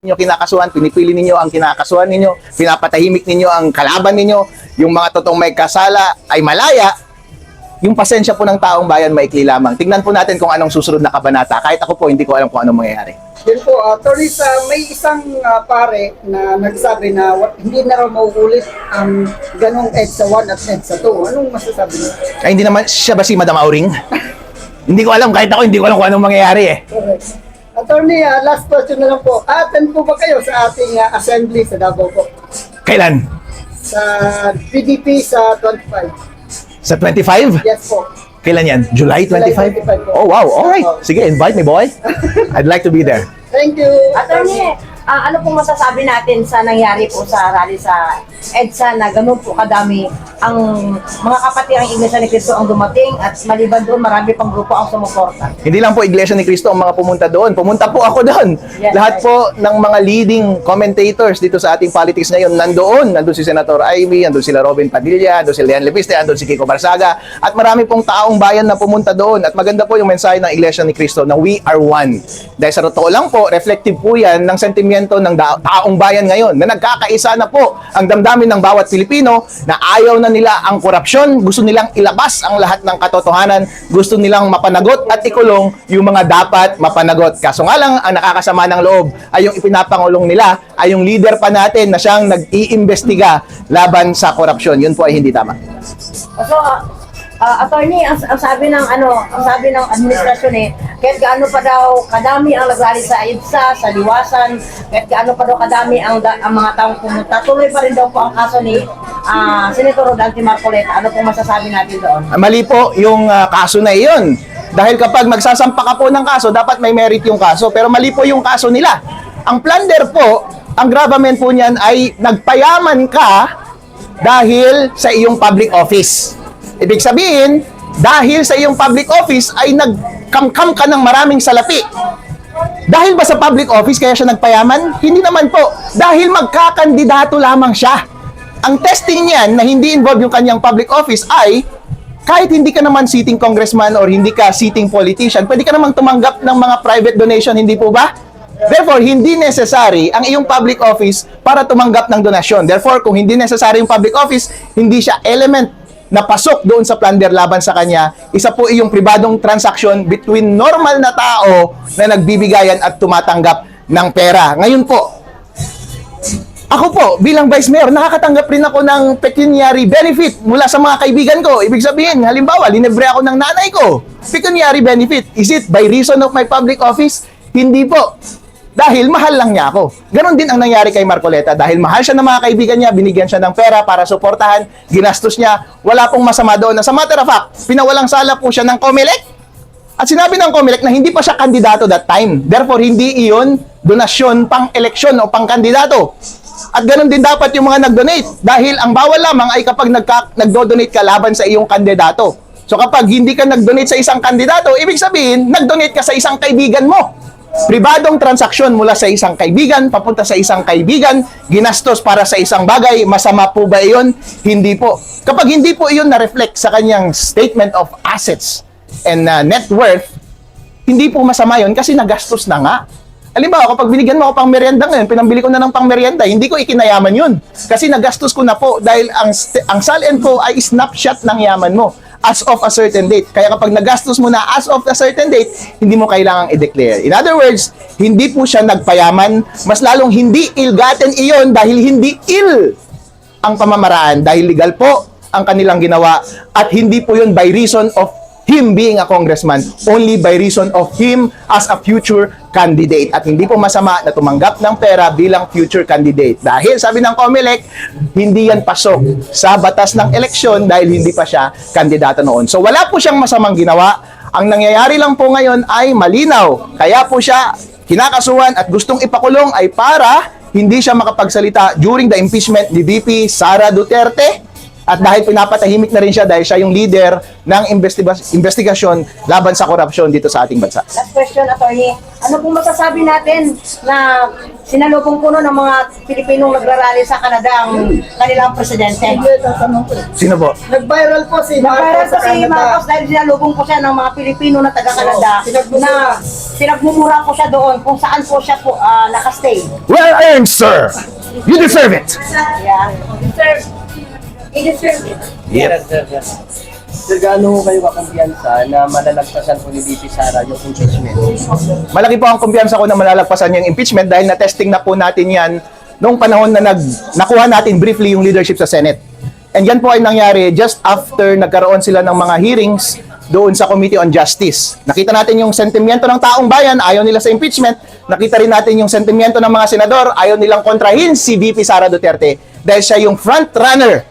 ninyo kinakasuhan, pinipili ninyo ang kinakasuhan ninyo, pinapatahimik ninyo ang kalaban ninyo, yung mga totoong may kasala ay malaya, yung pasensya po ng taong bayan maikli lamang. Tingnan po natin kung anong susunod na kabanata. Kahit ako po, hindi ko alam kung anong mangyayari. Yun po, Torres, may isang pare na nagsabi na hindi na raw mauulit ang ganong EDSA 1 at EDSA 2. Anong masasabi niyo? Ay, hindi naman, siya ba si Madam Auring? Hindi ko alam, kahit ako, hindi ko alam kung anong mangyayari eh. Correct. Attorney, last question na lang po. Attend po ba kayo sa ating assembly sa Davao po? Kailan? Sa PDP sa 25? Sa 25? Yes po. Kailan yan? July 25? 25 po. Oh, wow. Alright. Sige, invite me, boy. I'd like to be there. Thank you. Attorney, ano pong masasabi natin sa nangyari po sa rally sa EDSA na ganun po kadami ang mga kapatirang Iglesia ni Cristo ang dumating at maliban doon marami pang grupo ang sumuporta. Hindi lang po Iglesia ni Cristo ang mga pumunta doon. Pumunta po ako doon. Yes, Lahat right. po ng mga leading commentators dito sa ating politics ngayon nandoon. Nandun si Senator Amy, nandun sila Robin Padilla, nandun si Leon Lepiste, nandun si Kiko Barsaga. At marami pong taong bayan na pumunta doon. At maganda po yung mensahe ng Iglesia ni Cristo na we are one. Dahil sa totoo lang po, reflective po yan ng sentimiento ng taong bayan ngayon na nagkakaisa na po ang damdamin ng bawat Pilipino na ayaw na nila ang korupsyon, gusto nilang ilabas ang lahat ng katotohanan, gusto nilang mapanagot at ikulong yung mga dapat mapanagot. Kaso nga lang, ang nakakasama ng loob ay yung ipinapangulong nila ay yung leader pa natin na siyang nag-iimbestiga laban sa korupsyon. Yun po ay hindi tama. So, attorney, ang sabi ng administrasyon kahit gaano pa daw kadami ang nagrally sa EDSA, sa Liwasan, kahit gaano pa daw kadami ang mga taong pumunta, tuloy pa rin daw po ang kaso ni Senator Rodante Marcoleta. Ano pong masasabi natin doon? Mali po yung kaso na iyon. Dahil kapag magsasampa ka po ng kaso, dapat may merit yung kaso. Pero mali po yung kaso nila. Ang plunder po, ang gravamen po niyan ay nagpayaman ka dahil sa iyong public office. Ibig sabihin, dahil sa iyong public office ay nagkamkam ka ng maraming salapi. Dahil ba sa public office kaya siya nagpayaman? Hindi naman po. Dahil magkakandidato lamang siya. Ang testing niyan na hindi involved yung kanyang public office ay kahit hindi ka naman sitting congressman or hindi ka sitting politician, pwede ka namang tumanggap ng mga private donation, hindi po ba? Therefore, hindi necessary ang iyong public office para tumanggap ng donasyon. Therefore, kung hindi necessary yung public office, hindi siya element na pasok doon sa plunder laban sa kanya. Isa po iyong pribadong transaction between normal na tao na nagbibigayan at tumatanggap ng pera. Ngayon po, ako po, bilang Vice Mayor, nakakatanggap rin ako ng pecuniary benefit mula sa mga kaibigan ko. Ibig sabihin, halimbawa, linebre ako ng nanay ko. Pecuniary benefit. Is it by reason of my public office? Hindi po. Dahil mahal lang niya ako. Ganon din ang nangyari kay Marcoleta. Dahil mahal siya ng mga kaibigan niya, binigyan siya ng pera para suportahan, ginastos niya, wala pong masama doon. As a matter of fact, pinawalang sala po siya ng COMELEC. At sinabi ng COMELEC na hindi pa siya kandidato that time. Therefore, hindi iyon donasyon pang-eleksyon o pang-kandidato. At ganon din dapat yung mga nag-donate. Dahil ang bawal lamang ay kapag nag-donate ka laban sa iyong kandidato. So kapag hindi ka nag-donate sa isang kandidato, ibig sabihin, nag-donate ka sa isang kaibigan mo. Pribadong transaksyon mula sa isang kaibigan, papunta sa isang kaibigan, ginastos para sa isang bagay, masama po ba iyon? Hindi po. Kapag hindi po iyon na-reflect sa kanyang statement of assets and net worth, hindi po masama yun kasi nagastos na nga. Halimbawa, kapag binigyan mo ako pang merienda ngayon, pinambili ko na ng pang merienda, hindi ko ikinayaman yun. Kasi nagastos ko na po dahil ang salin po ay snapshot ng yaman mo as of a certain date. Kaya kapag nagastos mo na as of a certain date, hindi mo kailangang i-declare. In other words, hindi po siya nagpayaman, mas lalong hindi ill-gotten iyon dahil hindi ill ang pamamaraan. Dahil legal po ang kanilang ginawa at hindi po yun by reason of him being a congressman, only by reason of him as a future candidate. At hindi po masama na tumanggap ng pera bilang future candidate. Dahil sabi ng COMELEC, hindi yan pasok sa batas ng eleksyon dahil hindi pa siya kandidato noon. So wala po siyang masamang ginawa. Ang nangyayari lang po ngayon ay malinaw. Kaya po siya kinakasuhan at gustong ipakulong ay para hindi siya makapagsalita during the impeachment ni VP Sara Duterte At dahil pinapatahimik na rin siya dahil siya yung leader ng investigasyon laban sa korupsyon dito sa ating bansa. Last question, attorney. Ano pong masasabi natin na sinalubong po ng mga Pilipinong nagrarally sa Canada ang kanilang presidente? Hindi, tatanong ko. Sino po? Nag-viral po si Nagkaroon Marcos sa po si Canada. Marcos dahil sinalubong po siya ng mga Pilipino na taga-Canada Oo, pinagmumura. na pinagmumura po siya doon kung saan po siya po nakastay. Well earned, sir! You deserve it! Yeah. He deserved it. Yep. Sir, gaano ho kayo kakumpiyansa na malalagpasan po ni VP Sara yung impeachment? Malaki po ang kumpiyansa ko na malalagpasan yung impeachment dahil na-testing na po natin yan noong panahon na nakuha natin briefly yung leadership sa Senate. And yan po ay nangyari just after nagkaroon sila ng mga hearings doon sa Committee on Justice. Nakita natin yung sentimiento ng taong bayan, ayaw nila sa impeachment. Nakita rin natin yung sentimiento ng mga senador, ayaw nilang kontrahin si VP Sara Duterte dahil siya yung front runner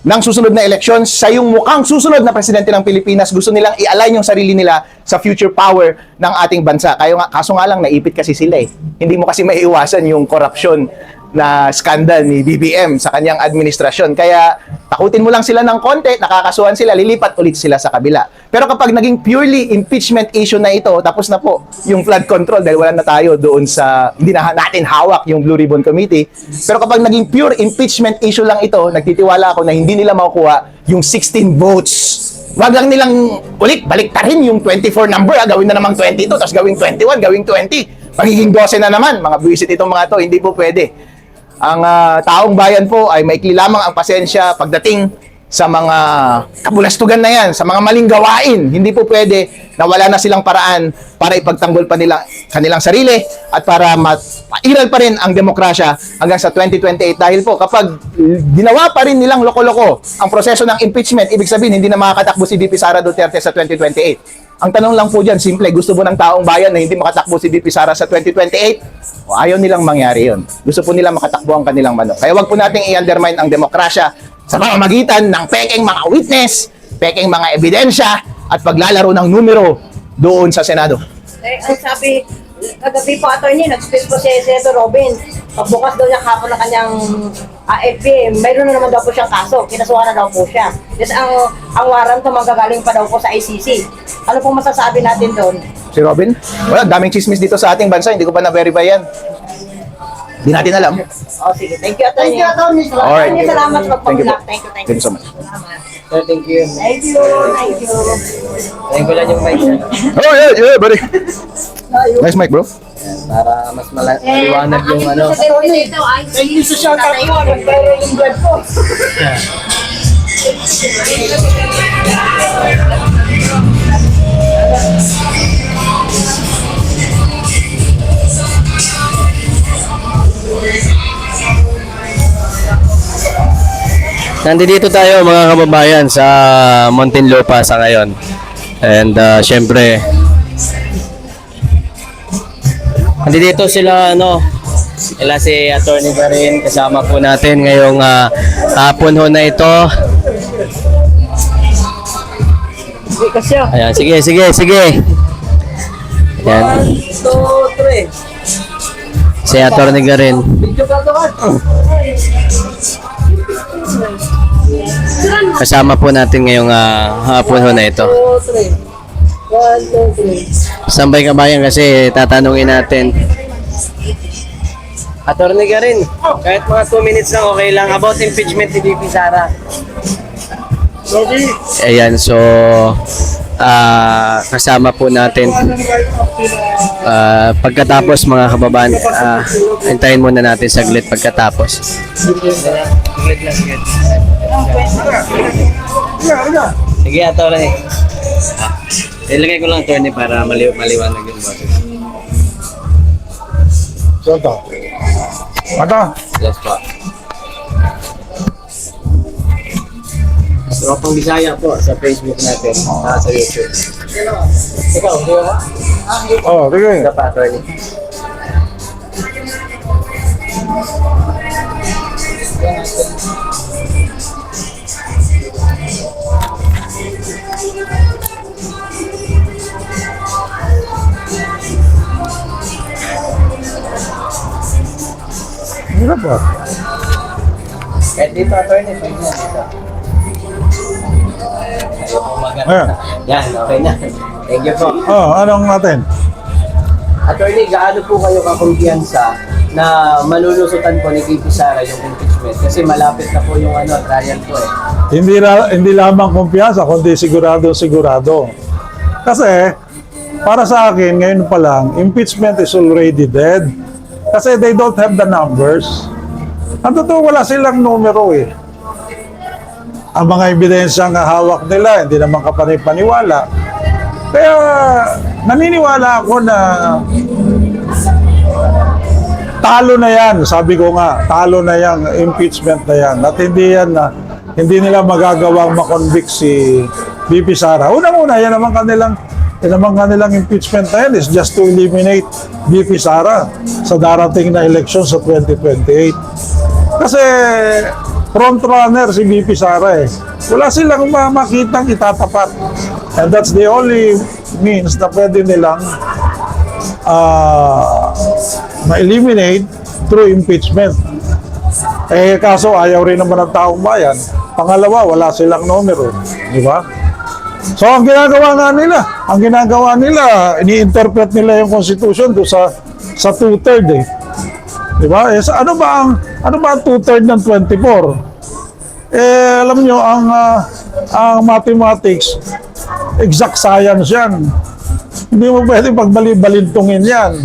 ng susunod na eleksyon, siya yung mukhang susunod na presidente ng Pilipinas. Gusto nilang i-align yung sarili nila sa future power ng ating bansa. Kaso nga lang, naipit kasi sila eh. Hindi mo kasi maiiwasan yung korupsyon na skandal ni BBM sa kanyang administrasyon. Kaya takutin mo lang sila ng konti, nakakasuhan sila, lilipat ulit sila sa kabila. Pero kapag naging purely impeachment issue na ito, tapos na po yung flood control dahil wala na tayo doon sa, hindi na natin hawak yung Blue Ribbon Committee. Pero kapag naging pure impeachment issue lang ito, nagtitiwala ako na hindi nila makukuha yung 16 votes. Wag lang nilang ulit, baliktarin yung 24 number, gawin na namang 22, tapos gawing 21, gawing 20. Magiging 12 na naman, mga buwisit itong mga to, hindi po pwede. Ang taong bayan po ay maikli lamang ang pasensya pagdating sa mga kabulastugan na yan, sa mga maling gawain. Hindi po pwede na wala na silang paraan para ipagtanggol pa nila kanilang sarili at para mairal pa rin ang demokrasya hanggang sa 2028. Dahil po kapag ginawa pa rin nilang loko-loko ang proseso ng impeachment, ibig sabihin hindi na makakatakbo si VP Sara Duterte sa 2028. Ang tanong lang po dyan, simple, gusto mo ng taong bayan na hindi makatakbo si VP Sara sa 2028? O ayaw nilang mangyari yun. Gusto po nilang makatakbo ang kanilang manok. Kaya wag po nating i-undermine ang demokrasya sa pamamagitan ng pekeng mga witness, pekeng mga ebidensya, at paglalaro ng numero doon sa Senado. Ang sabi, kagabi po attorney, nag-speak po si Senator Robin. Pagbukas daw niya kapon ng kanyang AFP, mayroon na naman daw po siyang kaso. Kinasuhan na daw po siya. Yes, ang warrant manggagaling pa daw po sa ICC. Ano pong masasabi natin doon? Si Robin? Wala, daming chismis dito sa ating bansa. Hindi ko pa na-verify yan. Hindi natin alam. Oh, sige. Thank you, attorney. Thank you, Atty. Alright. Attorney, salamat sa Thank you po. pagpapulak. Thank you. Thank you so much. Salamat. Sir, thank you. Thank you. Thank you. Thank you lang yung mic, sir. Oh, yeah, buddy. Nice mic, bro. Para mas maliwanag yung ano. Thank you sa shoutout mo. Nag-viral yung vlog ko. Nandito tayo mga kababayan sa Muntinlupa sa ngayon. And syempre, nandito sila sila si Attorney Garin, kasama po natin ngayong hapon ho na ito. Ayan, sige. Ayan. 1, 2, 3. Si Attorney Garin. Video ka doon. Kasama po natin ngayong hapon ho na ito. 2, 3. 1, 2, 3. Sambay kabayan kasi tatanungin natin. Attorney Garin, kahit mga 2 minutes lang okay lang about impeachment ni VP Sara. Ayan, so kasama po natin pagkatapos mga kababayan, hintayin muna natin saglit pagkatapos. Sige, Attorney. Ilagay ko lang Attorney para maliwanag yung boses. Mata. Yes po. Tropang Bisaya po sa Facebook natin, sa YouTube. Ikaw, di ba? Oh, sige. Ika pa, Attorney. At dito, attorney, pwede na dito. Ayan. Yan, okay na. Thank you po. Anong natin? Attorney, gaano po kayo kakumpiyansa na malulusutan po ni VP Sara yung impeachment? Kasi malapit na po yung trial po eh. Hindi lamang kumpiyansa, kundi sigurado. Kasi, para sa akin, ngayon pa lang, impeachment is already dead. Kasi they don't have the numbers. Ang totoo, wala silang numero eh. Ang mga ebidensyang hawak nila, hindi naman kapanipaniwala. Kaya, naniniwala ako na talo na yan. Sabi ko nga, talo na yan, impeachment na yan. At hindi nila magagawang makonvict si VP Sara. Unang-una, yan naman kanilang impeachment na yan is just to eliminate VP Sara sa darating na election sa 2028. Kasi front runner si VP Sara eh. Wala silang makitang itatapat. And that's the only means na pwede nilang ma-eliminate through impeachment. Eh kaso ayaw rin naman ng taong bayan. Pangalawa, wala silang numero. Di ba? So ang ginagawa nila, ini-interpret nila yung Constitution do sa 2/3 eh. Di ba? Eh, ano ba ang 2/3 ng 24? Eh alam nyo, ang mathematics, exact science yan. Hindi mo pwede pagbali-balintungin yan.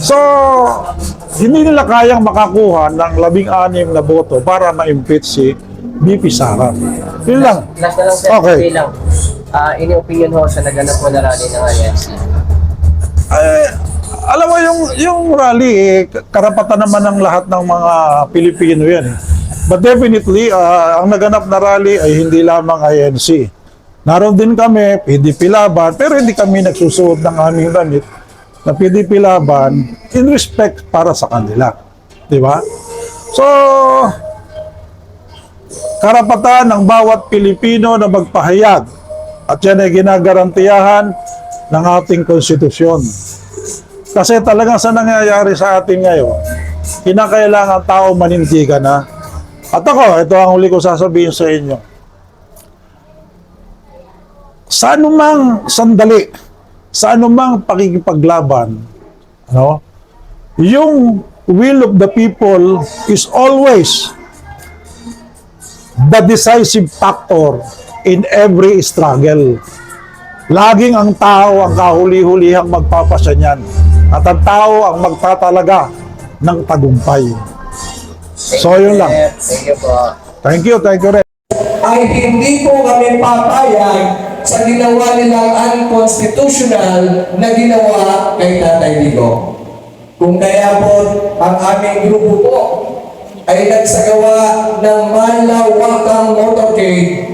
So, hindi nila kayang makakuha ng 16 na boto para ma-impeach si VP Sara. Yun lang. Last na lang sir, Okay. bilang ini-opinion ho sa naganap po na rally ng INC. Alam mo, yung rally, karapatan naman ng lahat ng mga Pilipino yan. But definitely, ang naganap na rally ay hindi lamang INC. Naroon din kami, PDP Laban, pero hindi kami nagsusuot ng aming damit na PDP Laban in respect para sa kanila. Di ba? So, karapatan ng bawat Pilipino na magpahayag at yan ay ginagarantiyahan ng ating konstitusyon. Kasi talagang sa nangyayari sa atin ngayon, kinakailangan tao manindigan na. At ako, ito ang huli ko sasabihin sa inyo. Sa anumang sandali, sa anumang pakikipaglaban, yung will of the people is always the decisive factor in every struggle. Laging ang tao ang kahuli-hulihang magpapasya niyan. At ang tao ang magtatalaga ng tagumpay. So, yun lang. Thank you po. Thank you rin. Ay hindi po kami papayag sa ginawa nilang unconstitutional na ginawa kay Tatay Digo. Kung kaya po ang aming grupo po ay nagsagawa ng malawakang motorcade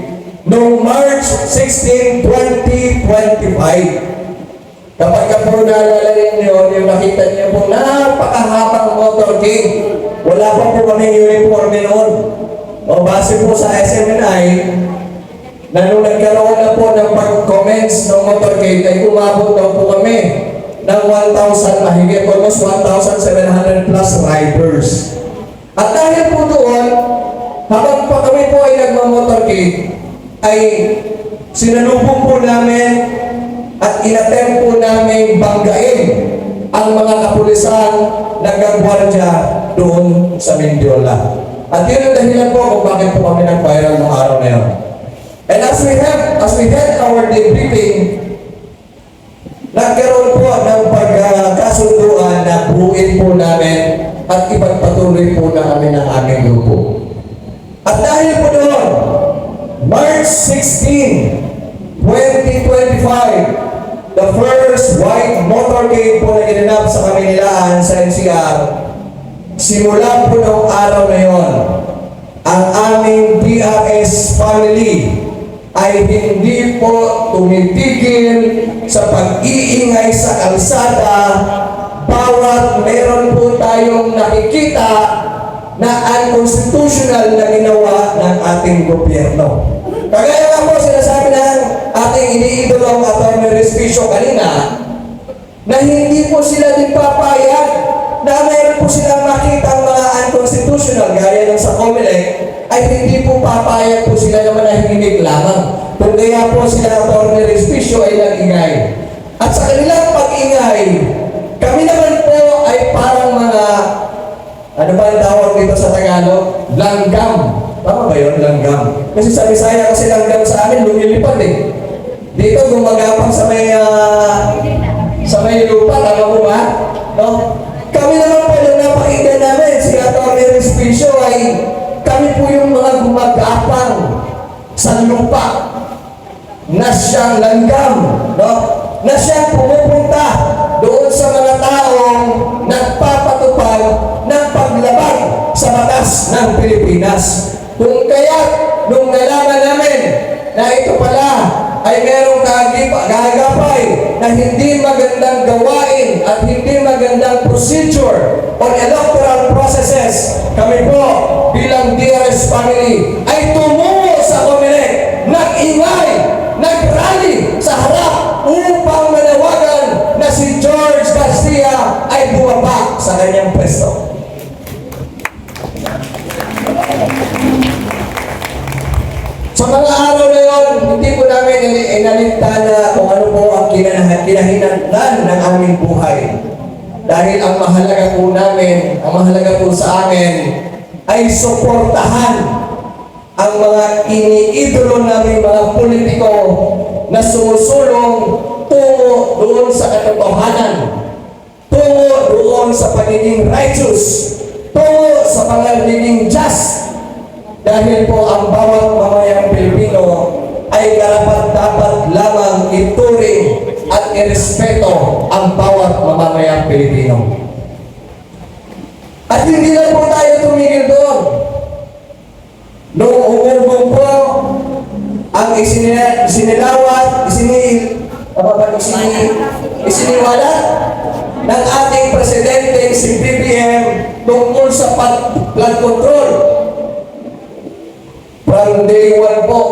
noong March 16, 2025. Kapag ka po naalala ninyo, yung nakita niyo po napakahabang motorcade, wala pa po kami uniforme noon. O base po sa SMNI, na nung nagkaroon na po ng pag-comments ng motorcade ay umabot daw po kami ng 1,000 mahigit, almost 1,700 plus riders. At dahil po doon, habang pa kami po ay nagmamotorcade, ay sinalubong po namin at inattempt po namin banggain ang mga kapulisan nagagwardya doon sa Mendiola. At yun ang dahilan po kung bakit po kami nag-viral ng araw na yun. And as we had our debriefing, nagkaroon po ng pagkasunduan na buuin po namin at ipagpatuloy po na kami ng aming grupo. At dahil po doon, March 16, 2025, the first white motorcade po na ginanap sa Kaminilaan sa NCR, simula po noong araw na yon, ang aming DRS family ay hindi po tumitigil sa pag-iingay sa kalsada bawat meron po tayong nakikita na unconstitutional na ginawa ng ating gobyerno. Kagaya nga po sinasabi ng ating iniidolong Atty. Respicio kanina na hindi po sila din papayag na mayroon po silang makita ang mga unconstitutional Constitutional, gaya ng sa COMELEC, ay hindi po papayag po sila na manahimik lamang. Kung kaya po sila Atty. Respicio ay nag-ingay. At sa kanilang pag-ingay, kami naman po ay parang mga, ano ba ang tawag dito sa Tagalog? Langgam. Tama ba yun? Langgam. Kasi sa Bisaya kasi langgam sa amin, lumilipad eh. Dito gumagapang sa may lupa, tama mo ba? No? Kami naman po nung napakinggan namin, si Atty. Respicio ay kami po yung mga gumagapang sa lupa na siyang langgam, no? Na siyang pumupunta doon sa mga taong nagpapatupad ng paglabag sa batas ng Pilipinas. Kung kaya, nung nalaman namin na ito pala ay merong gagapay na hindi magandang gawain at hindi magandang procedure on electoral processes, kami po bilang DRS family ay tumungo sa COMELEC, nag-ingay, nag-rally sa harap upang manawagan na si George Garcia ay bumaba sa kanyang pwesto. Sa mga araw na yun, hindi po namin inalinta na kung ano po ang kinahinatnan ng aming buhay. Dahil ang mahalaga po namin, ang mahalaga po sa amin, ay suportahan ang mga iniidolo namin mga politiko na sumusulong tungo doon sa katotohanan, tungo doon sa pagiging righteous, tungo sa pagiging just. Dahil po ang bawat mamayang Pilipino ay karapat-dapat lamang ituring at irespeto ang bawat mamamayang Pilipino. At hindi lang po tayo tumigil doon. Noong umurgong po ang isiniwala ng ating presidente si BBM tungkol sa flood control. From day one po,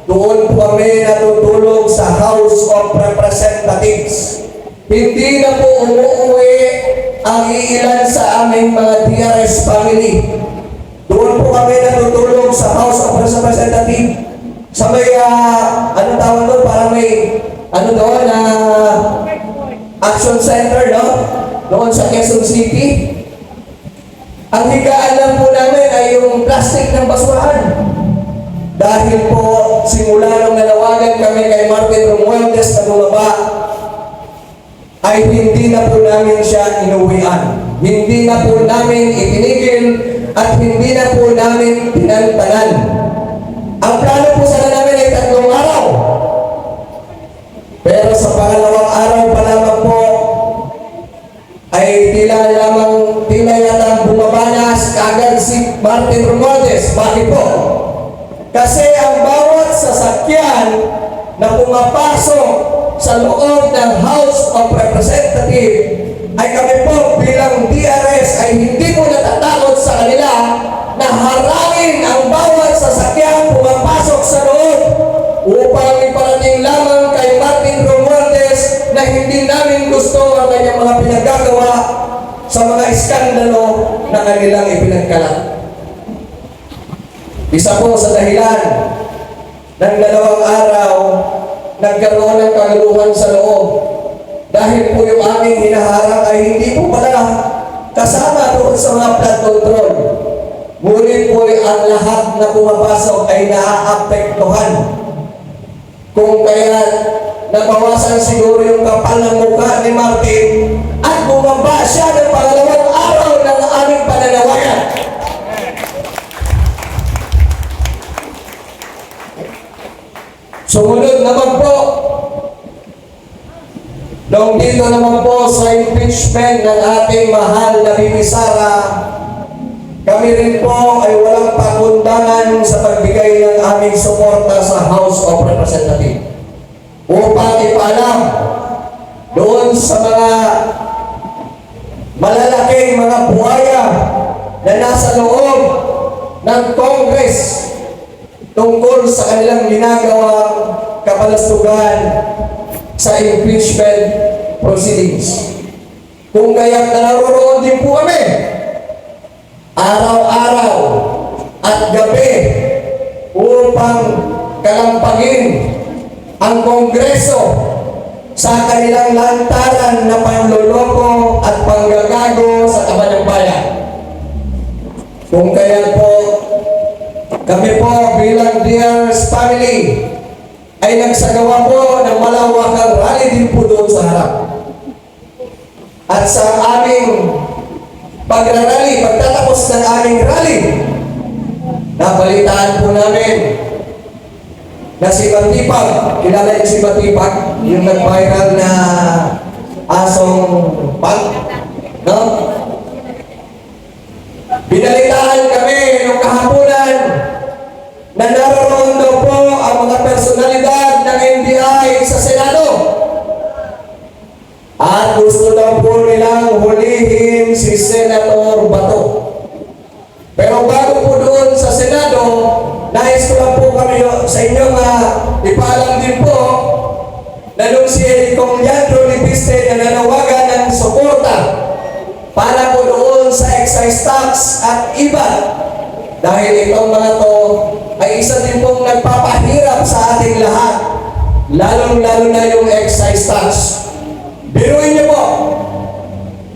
doon po kami natutulog sa House of Representatives. Hindi na po umuwi ang iilan sa aming mga DRS family. Doon po kami natutulog sa House of Representatives. Sa may, ano tawag doon? Parang may, ano doon, Action Center, no? Doon sa Quezon City. Ang higaan lang po namin ay yung plastic ng basurahan. Dahil po, simula nung nanawagan kami kay Martin Romualdez na bumaba, ay hindi na po namin siya inuwian. Hindi na po namin itinigil at hindi na po namin pinantanan. Ang plano po sana namin ay 3 araw. Pero sa pangalawang araw pa lamang po, ay tila yata bumaba na kaagad si Martin Romualdez. Bakit po? Kasi ang bawat sasakyan na pumapasok sa loob ng House of Representatives ay kami po bilang DRS ay hindi po natatakot sa kanila na harangin ang bawat sasakyan pumapasok sa loob upang iparating lamang kay Martin Romualdez na hindi namin gusto ang kanyang mga pinagagawa sa mga iskandalo na kanilang ipinagkalat. Isa po sa dahilan ng 2 araw, nagkaroon ng kaguluhan sa loob. Dahil po yung aming hinaharang ay hindi po pala kasama doon sa mga flood control. Ngunit po ang lahat na pumapasok ay naaapektuhan. Kung kaya nabawasan siguro yung kapal ng mukha ni Martin at bumaba siya ng pangalawang araw ng aming pananawagan. Sumunod naman po, nung dito naman po sa impeachment ng ating mahal na Bibi Sara, kami rin po ay walang pakundangan sa pagbigay ng aming suporta sa House of Representatives upang ipaalam doon sa mga malalaking mga buhaya na nasa loob ng Congress tungkol sa kanilang ginagawang kapalastugan sa impeachment proceedings. Kung kaya't naroroon din po kami, araw-araw walang lantaran na panloloko at panggagago sa kaban ng bayan. Kung kaya po, kami po bilang Dears Family ay nagsagawa po ng malawakang rally din po doon sa harap. At sa aming pagrarally, pagtatapos ng aming rally, napalitaan po namin na si Batipag, kilala niyo si Batipag, yung nag-viral na asong pag, no? Binalitaan kami nung kahaponan na naroon daw po ang mga personalidad ng NBI sa Senado. At gusto daw po nilang hulihin si Senator Bato. Pero bago po doon sa Senado, nais ko lang po kami sa inyo ipaalam din po na nung si Kong Leandro Libiste na nanawagan ng suporta para po doon sa excise tax at iba. Dahil itong mga to ay isa din pong nagpapahirap sa ating lahat. Lalong-lalo na yung excise tax. Biruin niyo po,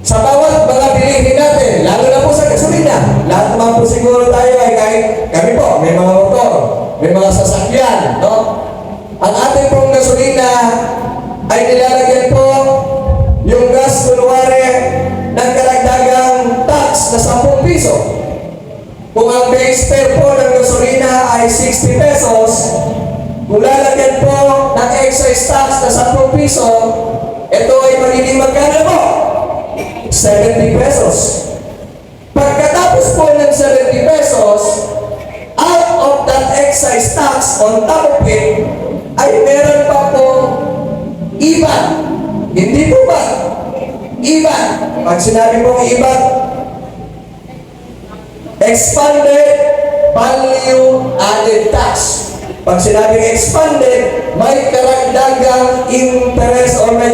sa bawat mga bilihin natin, lalo na po sa gasolina, lahat naman po siguro tayo ay kahit kami po, may mga motor, may mga sasakyan, no? Ang ating pong gasolina ay nilalagyan po yung gas kunwari ng karagdagang tax na 10 piso. Kung ang base fare po ng gasolina ay 60 pesos, kung lalagyan po ng excise tax na 10 piso, ito ay magiging magkano po? 70 pesos. Pagkatapos po ng 70 pesos, out of that excise tax on top of it, ay meron pa po IVA. Hindi po ba? IVA. Pag sinabi mong IVA, expanded value added tax. Pag sinabing expanded, may karagdagang interest o may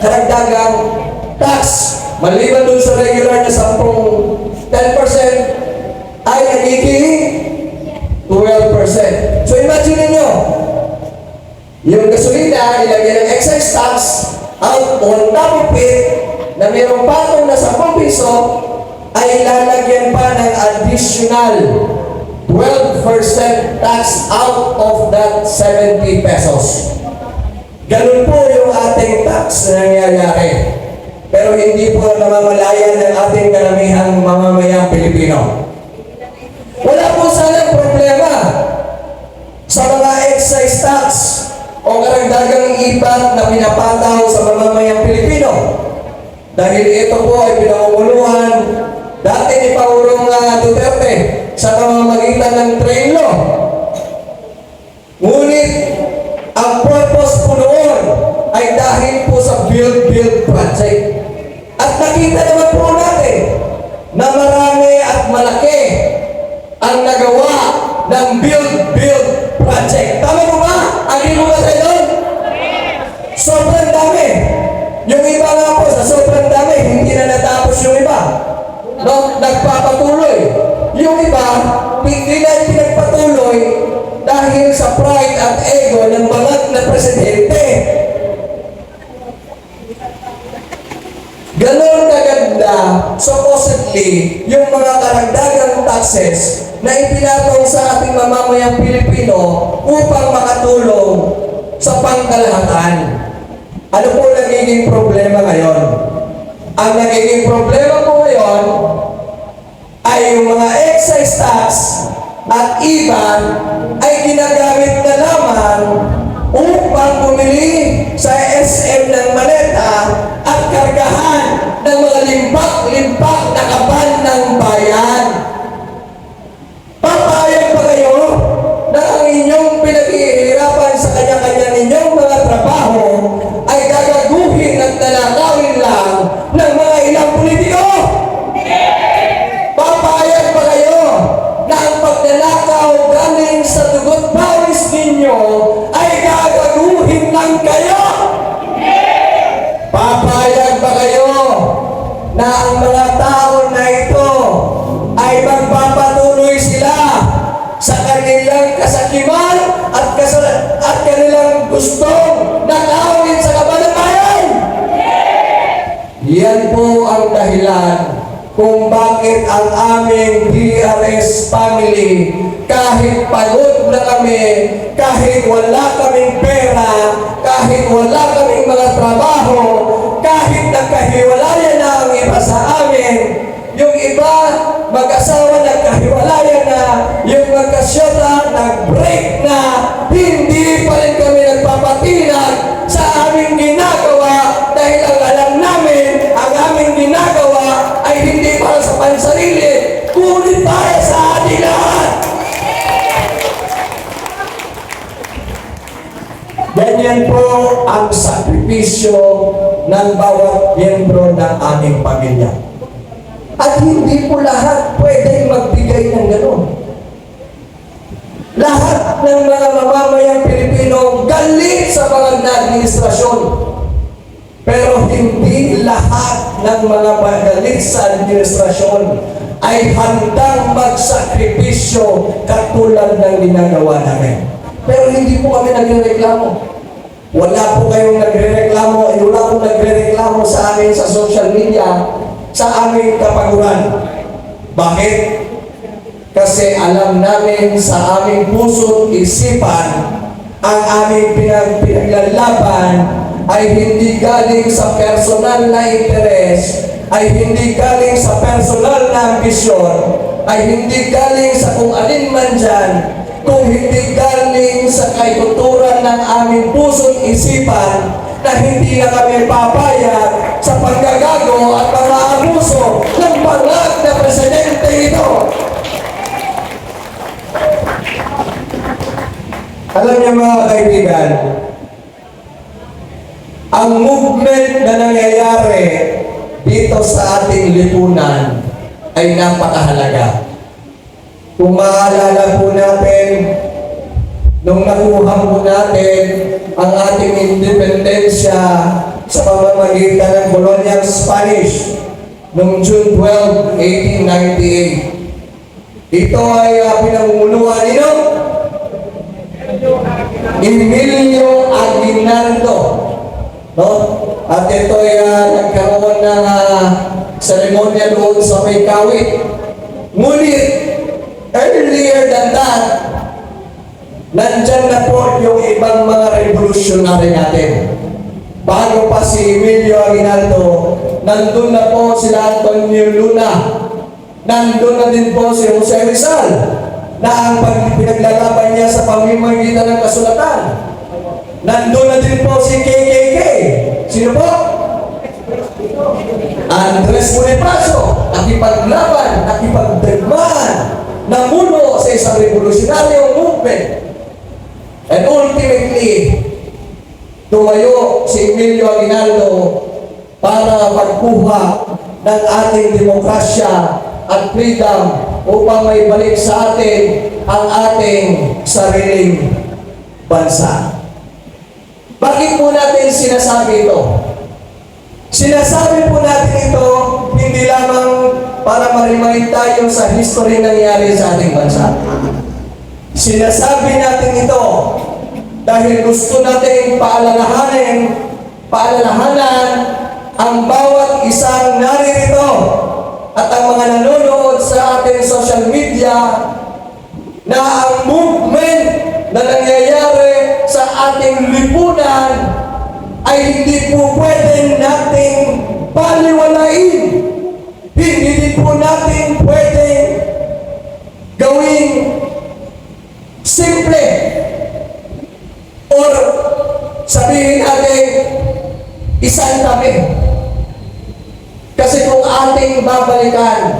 karagdagang tax. Maliban dun sa regular na 10% ay nagiging 12%. So imagine niyo, yung gasolina, ilagyan ng excise tax, out on top of it, na mayroong patong na 10 piso, ay lalagyan pa ng additional 12% tax out of that 70 pesos. Ganun po yung ating tax na nangyayari. Pero hindi po namamalayan ng ating karamihang mamamayang Pilipino. Wala po sanang problema sa mga excise tax o karagdagang ibat na pinapataw sa mamamayang Pilipino. Dahil ito po ay pinangunguluhan dati ni Pangulong Duterte sa pamamagitan ng train law. Ngunit ang purpose po noon ay dahil po sa Build Project. At nakita naman po natin na marami at malaki ang nagawa ng Build Project. Tama mo ba? Agree mo ba tayo doon? Sobrang dami. Yung iba nga po, sa sobrang dami, hindi na natapos yung iba. No, nagpapatuloy. Yung iba, hindi na pinagpatuloy dahil sa pride at ego ng bangat na presidente. Ganon kaganda, supposedly, yung mga karagdagang taxes na ipinatong sa ating mamamayang Pilipino upang makatulong sa pangkalahatan. Ano po nagiging problema ngayon? Ang nagiging problema po ngayon ay yung mga excise tax at IVA ay ginagamit na lamang upang bumili sa SM ng maleta at kargahan ng mga limpak na kaban ng bayan. Papayag pa kayo na ang inyong pinaghihirapan sa kanya-kanya ninyong mga trabaho ay gagaguhin at nanakawin lang ng mga ilang politiko? Papayag pa kayo na ang pagnanakaw galing sa dugot pawis ninyo ay gagaguhin lang kayo? Papayag ba kayo na ang mga tao na ito dahilan kung bakit ang aming DRS family, kahit pagod na kami, kahit wala kaming pera, kahit wala kaming mga trabaho, kahit nagkahiwalayan na ang iba sa amin, yung iba mag-asawa nagkahiwalayan na, yung magkasyota nag-break na, hindi pa rin kami nagpapatinag sa aming ginagawa dahil ang alam namin, ang aming ginagawa ay hindi para sa pansarili, kundi para sa ating lahat. Ganyan po ang sakripisyo ng bawat miyembro ng aming pamilya. At hindi po lahat pwedeng magbigay ng gano'n. Lahat ng mga mamamayang Pilipino galing sa mga administrasyon. Pero hindi lahat ng mga magalit sa administrasyon ay handang magsakripisyo katulad ng ginagawa namin. Pero hindi po kami nagrereklamo. Wala po kayong nagrereklamo, wala po nagrereklamo sa amin sa social media, sa aming kapaguran. Bakit? Kasi alam namin sa aming puso't isipan, ang aming pinaglalaban ay hindi galing sa personal na interes, ay hindi galing sa personal na ambisyon, ay hindi galing sa kung alin man dyan, kung hindi galing sa kaituturan ng aming puso't isipan na hindi na kami papayag sa paggagago at mga abuso ng bangat na presidente ito. Alam niyo mga kaibigan, ang movement na nangyayari dito sa ating lipunan ay napakahalaga. Kung maalala po natin, nung nakuha po natin ang ating independensya sa pamamagitan ng Colonial Spanish noong June 12, 1898. Ito ay pinamumunuan nino Emilio Aguinaldo. No? At ito ay nagkaroon ng seremonya doon sa may Kawit. Ngunit, earlier than that, nandyan na po yung ibang mga revolutionary natin. Bago pa si Emilio Aguinaldo, nandun na po sila Antonio Luna. Nandun na din po si Jose Rizal, na ang pinaglalaban niya sa pamamagitan ng kasulatan. Nandun na din po si KKK. Sino po? Andres Bonifacio, nakipaglaban, nakipagdagmaan, namuno sa isang revolutionaryong movement. And ultimately, tumayo si Emilio Aguinaldo para pagkuha ng ating demokrasya at freedom upang may balik sa atin ang ating sariling bansa. Bakit po natin sinasabi ito? Sinasabi po natin ito hindi lamang para ma-remind tayo sa history nangyari sa ating bansa. Sinasabi natin ito dahil gusto natin paalalahanan ang bawat isang naririto at ang mga nanonood sa ating social media na ang movement na nangyayari sa ating lipunan ay hindi po pwede nating paliwalain. Hindi din po natin pwede gawing simple or sabihin natin isang tabi. Kasi kung ating babalikan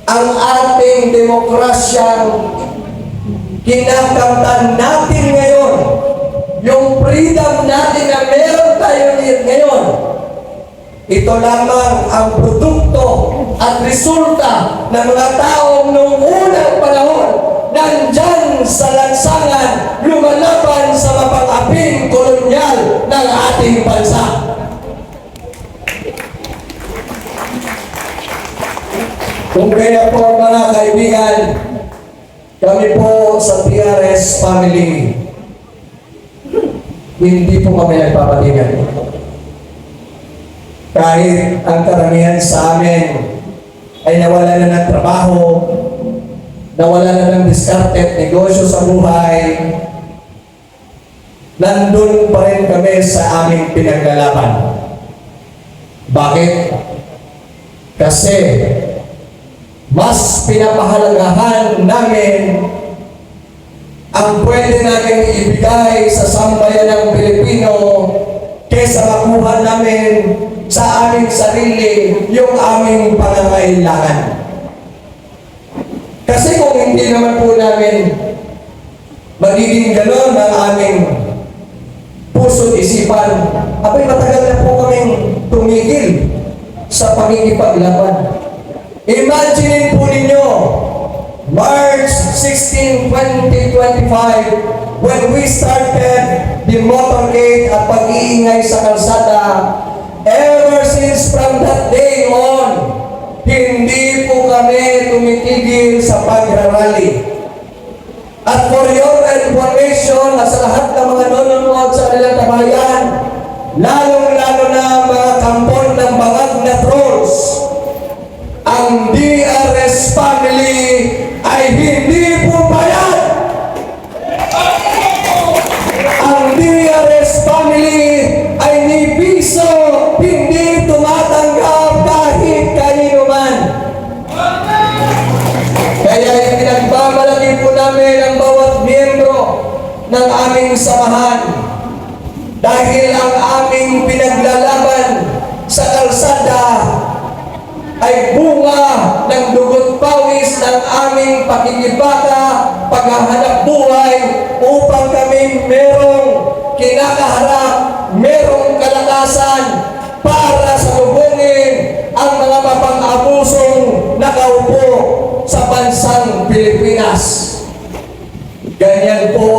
ang ating demokrasyang kinakamtan natin ngayon, yung freedom natin na meron tayo ngayon, ito lamang ang produkto at resulta ng mga taong noong unang panahon nandyan sa lansangan lumalaban sa mapang-aping kolonyal ng ating bansa. Kung kaya po mga kaibigan, kami po sa TRS family, hindi po kami nagpapatingan. kahit ang karamihan sa amin ay nawala na ng trabaho, nawala na ng diskarte at negosyo sa buhay, nandun pa rin kami sa aming pinaglalaban. Bakit? Kasi mas pinapahalagahan namin ang pwede namin ibigay sa sambayan ng Pilipino kaysa makuha namin sa aming sarili yung aming pangangailangan. Kasi kung hindi naman po namin magiging gano'n ang aming puso't isipan, abay matagal na po kaming tumigil sa pangingipaglaban. Imagine po ninyo, March 16, 2025, when we started the motorcade at pag-iingay sa kalsada, ever since from that day on, hindi po kami tumitigil sa pagrarally. At for your information, sa lahat ng mga nanonood sa kanilang tabayan, lalong-lalo na mga kampon ng bangag na trolls, ang DRS family ay hindi po bayad. Ang DRS family ay ni piso hindi tumatanggap kahit kanino man. Kaya pinagmamalaki po namin ang bawat miyembro ng aming samahan dahil ang aming pinaglalaban sa kalsada ay bunga ng dugot pawis ng aming pakikibaka, paghahanap buhay upang kami merong kinakaharap, merong kalakasan para salubungin ang mga mapang-abusong nakaupo sa bansang Pilipinas. Ganyan po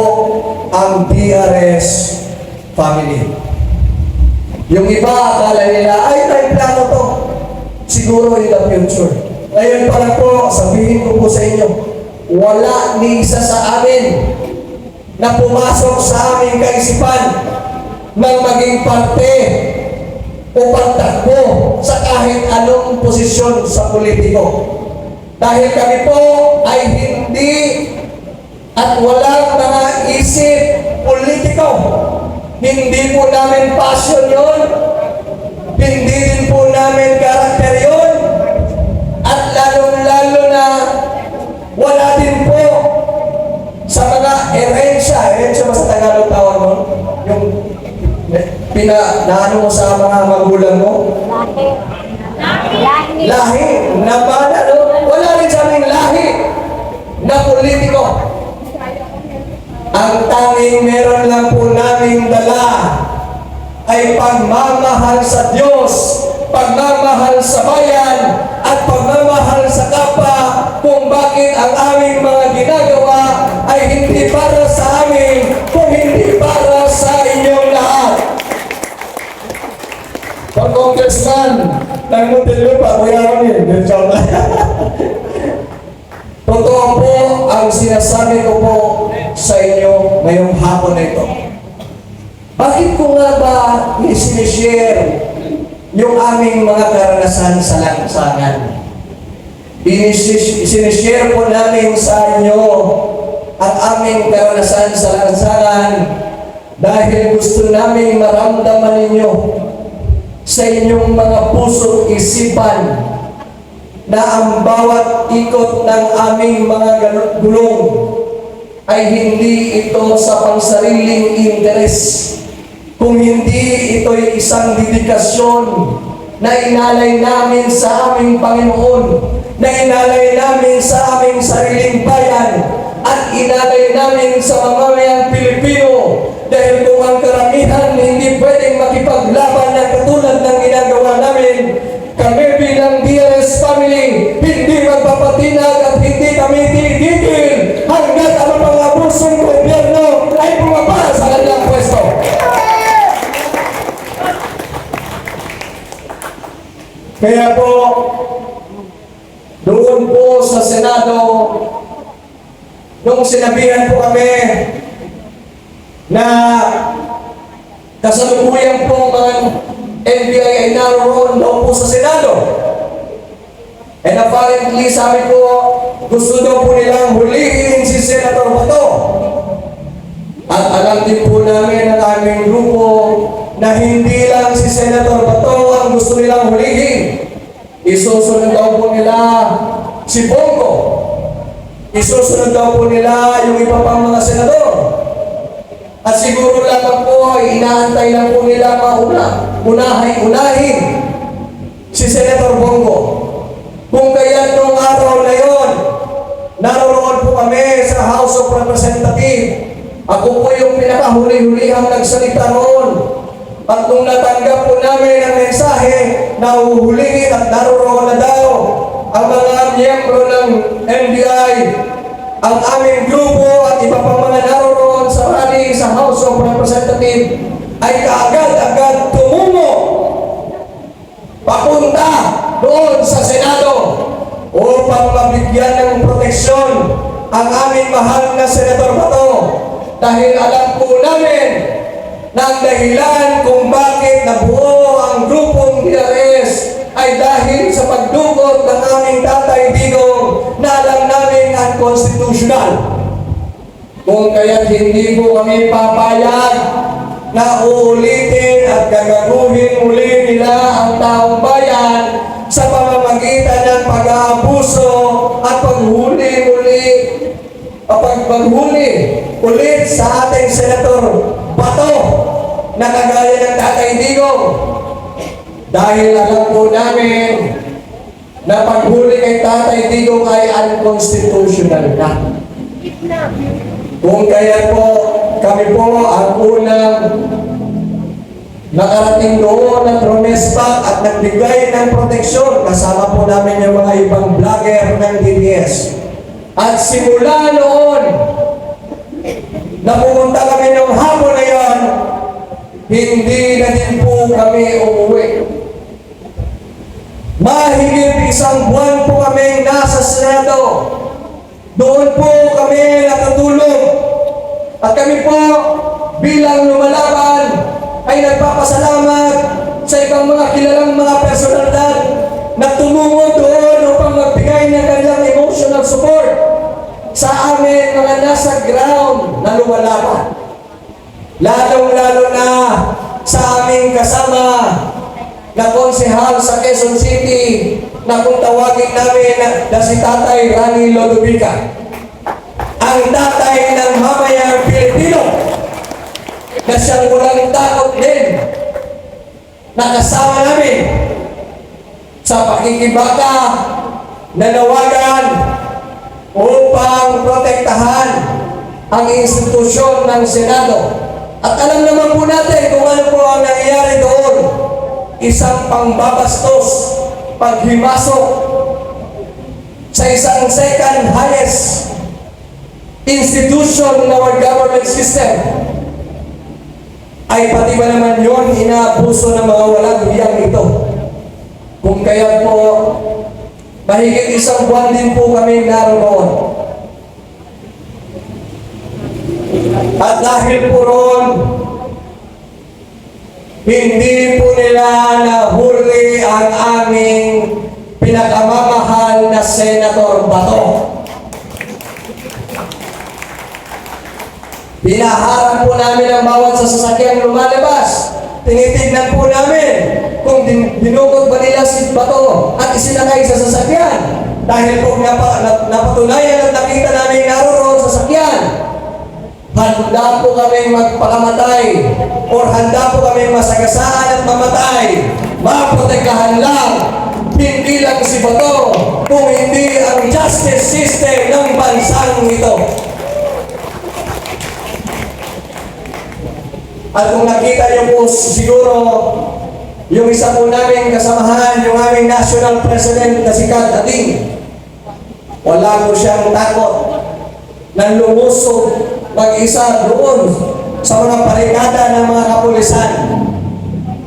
ang DRS family. Yung iba akala nila, ay may plano to. Siguro in the future. Ngayon pa lang po, sabihin ko po sa inyo, wala ni isa sa amin na pumasok sa aming kaisipan ng maging parte o pagtakbo sa kahit anong posisyon sa politiko. Dahil kami po ay hindi at walang mga isip politiko. Hindi po namin passion yon. Hindi din po namin karakter yun. At lalong-lalo na wala din po sa mga erensya ba sa Tagalog tawag mo? Yung naano mo sa mga magulang mo? Lahi. Na ba? Wala rin sa aming lahi na politiko. Ang tanging meron lang po naming dala ay pagmamahal sa Diyos, pagmamahal sa bayan, at pagmamahal sa kapwa, kung bakit ang aming mga ginagawa ay hindi para sa amin, kung hindi para sa inyong lahat. Pag-congressman ng Muntinlupa, kuya kami, joke lang. Totoo po ang sinasabi ko po sa inyo ngayong hapon na ito. Bakit ko nga ba isinishare yung aming mga karanasan sa lansangan? Isinishare po namin sa inyo ang aming karanasan sa lansangan dahil gusto namin maramdaman ninyo sa inyong mga puso't isipan na ang bawat ikot ng aming mga gulong ay hindi ito sa pangsariling interes, kung hindi ito'y isang dedikasyon na inalay namin sa aming Panginoon, na inalay namin sa aming sariling bayan, at inalay namin sa mamamayang Pilipino. Dahil kung ang karamihan hindi pwedeng makipaglaban na katulad ng ginagawa namin, kami bilang DRS family, hindi magpapatinag at hindi kami titigil hanggat ang mga abusong gobyerno ay bumaba sa kanilang pwesto. Kaya po, doon po sa Senado, nung sinabihan po kami na kasalukuyan po mga NBI ay naroon daw po sa Senado. And apparently, sabi ko, gusto daw po nilang hulihin si Senator Bato. At alam din po namin ng aming grupo na hindi lang si Senator Bato ang gusto nilang hulihin. Isusunod daw po nila si Bongo. Isusunod daw po nila yung iba pang mga senador. At siguro lamang po ay inaantay lang po nila unahin si Senator Bongo. Kung kaya nung araw na yon, naroon po kami sa House of Representatives. Ako po yung pinakahuli-hulihang nagsalita roon. At nung natanggap po namin ang mensahe na uhulihin at naroon na daw ang mga miyembro ng NBI, ang aming grupo at iba pang mga naroon sa rally sa House of Representatives ay kaagad-agad tumungo papunta doon sa Senado upang mabigyan ng proteksyon ang aming mahal na Senator Bato, dahil alam po namin na ang dahilan kung bakit nabuo ang grupong DRS ay dahil sa pagdukot ng aming Tatay Digong na alam namin unconstitutional. Kung kaya't hindi po kami papayag na uulitin at gagaguhin muli nila ang taong bayan sa pamamagitan ng pag-aabuso at paghuli ulit sa ating Senator Bato na kagaya ng Tatay Digong. Dahil alam po namin na paghuli kay Tatay Digong ay unconstitutional na. Kung kaya po, kami po ang unang nakarating doon at rumespak at nagbigay ng proteksyon. Kasama po namin yung mga ibang vlogger ng DDS. At simula noon, na pumunta kami ng hapon na yan, hindi na din po kami umuwi. Mahigit isang buwan po kami nasa Senado. Doon po kami natutulog. At kami po bilang lumalaban ay nagpapasalamat sa ibang mga kilalang mga personalidad na tumungo doon upang magbigay ng kanilang emotional support sa amin mga nasa ground na lumalaban. Lalong-lalo na sa aming kasama na konsehal sa Quezon City na kung tawagin namin na si Tatay Rani Lodovica. Ang tatay ng mamayang Pilipino na siyang walang takot din na kasama namin sa pakikibaka na nawagan upang protektahan ang institusyon ng Senado. At alam naman po natin kung ano po ang nangyayari doon. Isang pangbabastos, paghimasok sa isang second highest institution ng our government system, ay pati ba naman yun inaabuso ng mga walang hiyang ito. Kung kaya po, mahigit isang buwan din po kami naroon. At dahil po ron, hindi po nila nahuli ang aming pinakamamahal na Senator Bato. Pinaharap po namin ang bawat sasakyan lumalabas. Tinitignan po namin kung dinukot ba nila si Bato at isinakay sa sasakyan. Dahil po napatunayan at nakita namin naroon sa sasakyan, handa po kami magpakamatay o handa po kami masagasaan at mamatay. Maprotektahan lang, hindi lang si Bato, kung hindi ang justice system ng bansang ito. At kung nakita niyo po siguro, yung isa po namin kasamahan, yung aming National President na si Kat Ating, wala po siyang takot na lumusog mag-isa doon sa mga barikada ng mga kapulisan.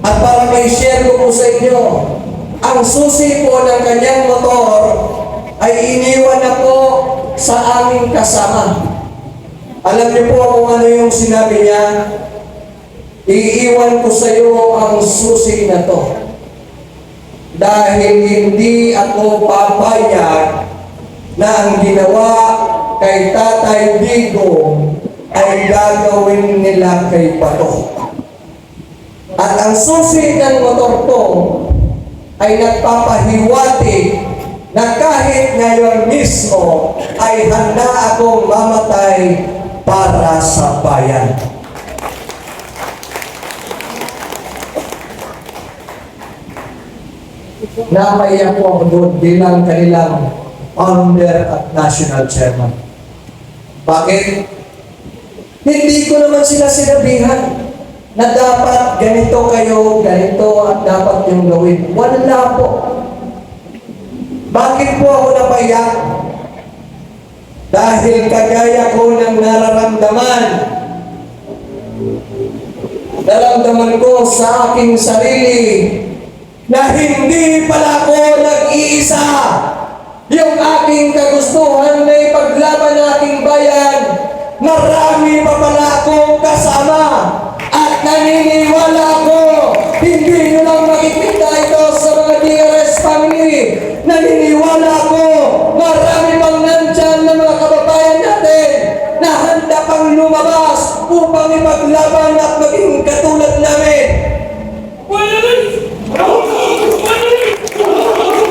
At para may share ko po sa inyo, ang susi po ng kanyang motor ay iniwan na po sa aming kasama. Alam niyo po kung ano yung sinabi niya? Iiwan ko sa iyo ang susi na to. dahil hindi ako papayag na ang ginawa kay Tatay Digong ay gagawin nila kay Bato. At ang susi ng motor ko ay nagpapahiwatig na kahit ngayon mismo ay handa akong mamatay para sa bayan. Napaiyak po ako doon bilang kanilang founder at national chairman. Bakit? Hindi ko naman sila sinabihan na dapat ganito kayo, ganito at dapat yung gawin. Wala po. Bakit po ako napaiyak? Dahil kagaya ko ng nararamdaman. Nararamdaman ko sa aking sarili na hindi pala ako nag-iisa. Yung aking kagustuhan na ipaglaban ng aking bayan, marami pa pala akong kasama. At naniniwala ako, hindi nyo lang makikita ito sa mga DRS family. Naniniwala ako, marami pang nandyan na mga kababayan natin na handa pang lumabas upang ipaglaban at maging katulad namin.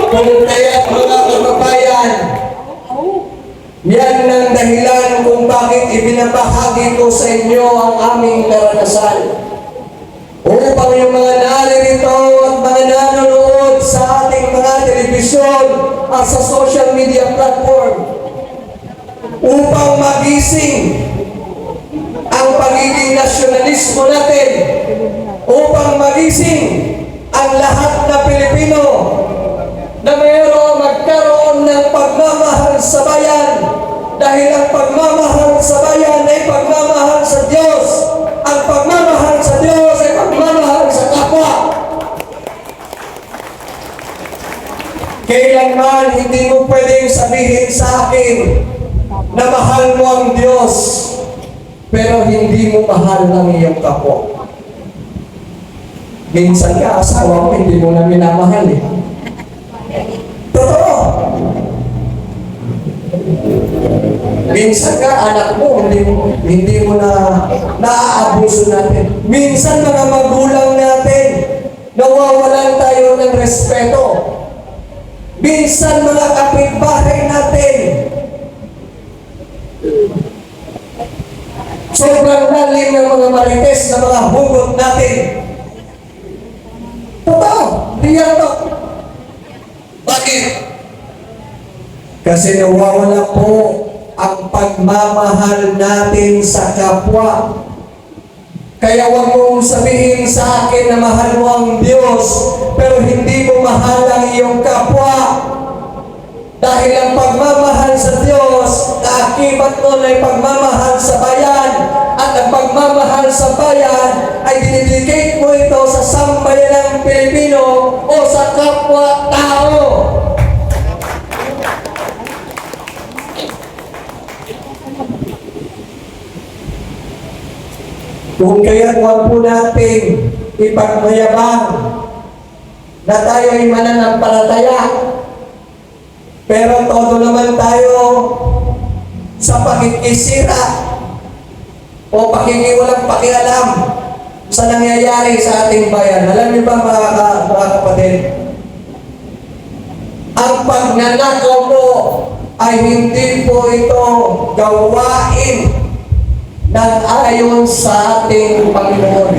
Kung kaya't mga kababayan, yan ang dahilan kung bakit ibinabahagi ko sa inyo ang aming karanasan. Upang yung mga naririto at mga nanonood sa ating mga telebisyon at sa social media platform, upang magising ang pagiging nasyonalismo natin, upang magising ang lahat na Pilipino na mayroong magkaroon ng pagmamahal sa bayan, dahil ang pagmamahal sa bayan ay pagmamahal sa Diyos. Ang pagmamahal sa Diyos ay pagmamahal sa kapwa. Kailanman hindi mo pwedeng sabihin sa akin na mahal mo ang Diyos, pero hindi mo mahal ng iyong kapwa. Minsan ka, asawa mo, hindi mo na minamahal eh. Totoo. Minsan ka, anak mo, hindi mo na naaabuso natin. Minsan mga magulang natin, nawawalan tayo ng respeto. Minsan mga kapitbahay natin, sobrang lalim ng mga marites na mga hugot natin. Totoo, real talk. Bakit? Kasi nawawala po ang pagmamahal natin sa kapwa. Kaya huwag mong sabihin sa akin na mahal mo ang Diyos, pero hindi mo mahal ang iyong kapwa. Dahil ang pagmamahal sa Diyos, akibat nun ay pagmamahal sa bayan. At ang pagmamahal sa bayan ay dinidicate mo ito sa sambayanang Pilipino o sa kapwa-tao. Kung kaya huwag po natin ipagmayabang na tayo ay mananampalataya, pero todo naman tayo sa pakikisira o pakikiwalang pakialam sa nangyayari sa ating bayan. Alam niyo ba mga kapatid? Ang pagnanakaw mo ay hindi po ito gawain ng ayon sa ating Panginoon.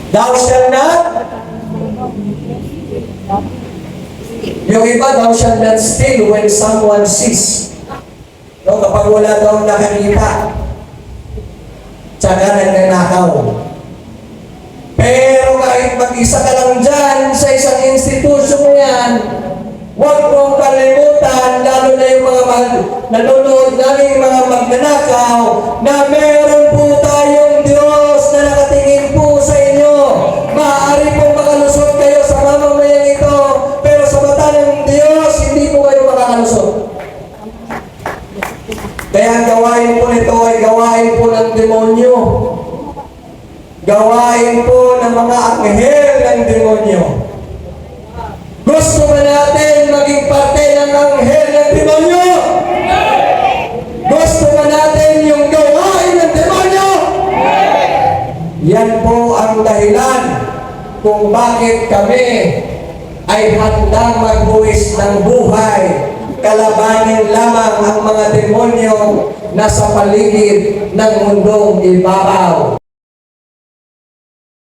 Thou shalt not. Yung iba, thou shalt not steal when someone sees. No, kapag wala daw nakakita, tsaka nagnanakaw. Pero kahit mag-isa ka lang dyan sa isang institusyon mo yan, huwag mong kalimutan, lalo na yung mga nanonood namin mga magnanakaw, na meron po tayong Diyos na nakatingin po sa inyo. Maaari pong makalusot kayo sa mamamayang ito, pero sa mata ng Diyos, hindi po kayo makakalusot. Kaya ang gawain po nito ay gawain po ng demonyo. gawain po ng mga anghel ng demonyo. Gusto ba natin maging parte ng anghel ng demonyo? Gusto ba natin yung gawain ng demonyo? Yan po ang dahilan kung bakit kami ay handang magbuwis ng buhay, kalabanin lamang ang mga demonyo na sa paligid ng mundong ibabaw.